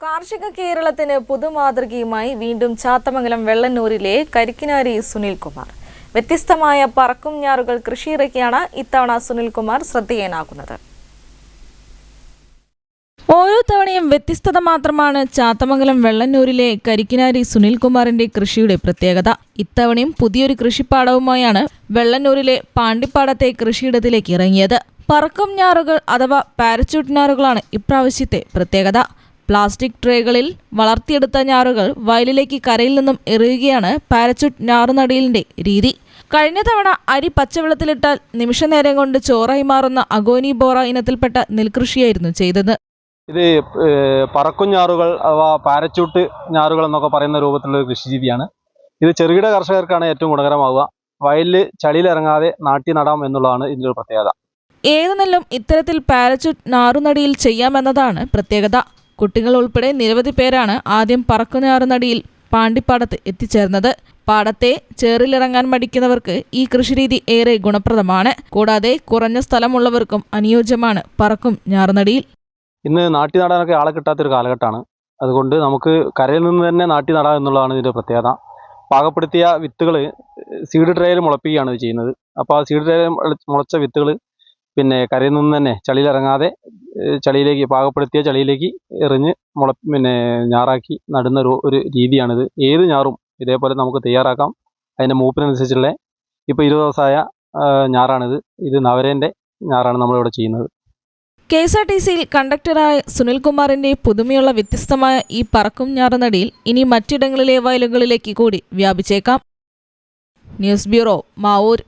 കാർഷിക കേരളത്തിന് പുതുമാതൃകയുമായി വീണ്ടും ചാത്തമംഗലം വെള്ളന്നൂരിലെ കരിക്കിനാരി സുനിൽകുമാർ. വ്യത്യസ്തമായ പറക്കും ഞാറുകൾ കൃഷിയിറക്കിയാണ് ഇത്തവണ സുനിൽകുമാർ ശ്രദ്ധേയനാകുന്നത്. ഓരോ തവണയും വ്യത്യസ്തത മാത്രമാണ് ചാത്തമംഗലം വെള്ളന്നൂരിലെ കരിക്കിനാരി സുനിൽകുമാറിന്റെ കൃഷിയുടെ പ്രത്യേകത. ഇത്തവണയും പുതിയൊരു കൃഷിപ്പാടവുമായാണ് വെള്ളന്നൂരിലെ പാണ്ടിപ്പാടത്തെ കൃഷിയിടത്തിലേക്ക് ഇറങ്ങിയത്. പറക്കും ഞാറുകൾ അഥവാ പാരച്യൂട്ട് ഞാറുകളാണ് ഇപ്രാവശ്യത്തെ പ്രത്യേകത. പ്ലാസ്റ്റിക് ട്രേകളിൽ വളർത്തിയെടുത്ത ഞാറുകൾ വയലിലേക്ക് കരയിൽ നിന്നും എറിയുകയാണ് പാരച്യൂട്ട് ഞാറുനടീലിന്റെ രീതി. കഴിഞ്ഞ തവണ അരി പച്ചവെള്ളത്തിലിട്ടാൽ നിമിഷനേരം കൊണ്ട് ചോറായി മാറുന്ന അഗോനി ബോറ ഇനത്തിൽപ്പെട്ട നെൽകൃഷിയായിരുന്നു ചെയ്തത്. ഇത് പറക്കും ഞാറുകൾ അഥവാ പാരച്യൂട്ട് ഞാറുകൾ എന്നൊക്കെ പറയുന്ന രൂപത്തിലുള്ള ഒരു കൃഷി രീതിയാണ്. ഇത് ചെറുകിട കർഷകർക്കാണ് ഏറ്റവും ഗുണകരമാവുക. വയലിൽ ചളിയിലിറങ്ങാതെ നാട്ടി നടാം എന്നുള്ളതാണ് ഇതിൻ്റെ ഒരു പ്രത്യേകത. ഏതു നെല്ലും ഇത്തരത്തിൽ പാരച്യൂട്ട് ഞാറുനടിയിൽ ചെയ്യാമെന്നതാണ് പ്രത്യേകത. കുട്ടികൾ ഉൾപ്പെടെ നിരവധി പേരാണ് ആദ്യം പറക്കുഞ്ഞാറുനടിയിൽ പാണ്ടിപ്പാടത്ത് എത്തിച്ചേർന്നത്. പാടത്തെ ചേറിലിറങ്ങാൻ മടിക്കുന്നവർക്ക് ഈ കൃഷിരീതി ഏറെ ഗുണപ്രദമാണ്. കൂടാതെ കുറഞ്ഞ സ്ഥലമുള്ളവർക്കും അനുയോജ്യമാണ് പറക്കും ഞാറുനടിയിൽ. ഇന്ന് നാട്ടി നടാനൊക്കെ ആളെ കിട്ടാത്തൊരു കാലഘട്ടമാണ്. അതുകൊണ്ട് നമുക്ക് കരയിൽ നിന്ന് തന്നെ നാട്ടി നടാം എന്നുള്ളതാണ് ഇതിൻ്റെ പ്രത്യേകത. പാകപ്പെടുത്തിയ വിത്തുകൾ സീഡ് ട്രേയിൽ മുളപ്പിക്കുകയാണ് ഇത് ചെയ്യുന്നത്. അപ്പോൾ ആ സീഡ് ട്രേയിൽ മുളച്ച വിത്തുകൾ കരയിൽ നിന്ന് തന്നെ ചളിയിലിറങ്ങാതെ ചളിയിലേക്ക് പാകപ്പെടുത്തിയ ചളിയിലേക്ക് എറിഞ്ഞ് ഞാറാക്കി നടുന്ന ഒരു രീതിയാണിത്. ഏത് ഞാറും ഇതേപോലെ നമുക്ക് തയ്യാറാക്കാം. അതിൻ്റെ മൂപ്പിനനുസരിച്ചുള്ള ഇപ്പോൾ 20 ദിവസമായ ഞാറാണിത്. ഇത് നവരേൻ്റെ ഞാറാണ് നമ്മളിവിടെ ചെയ്യുന്നത്. KSRTCയിൽ കണ്ടക്ടറായ സുനിൽകുമാറിന്റെ പുതുമയുള്ള വ്യത്യസ്തമായ ഈ പറക്കും ഞാറുനടിയിൽ ഇനി മറ്റിടങ്ങളിലെ വയലുകളിലേക്ക് കൂടി വ്യാപിച്ചേക്കാം. News bureau, Mavoor.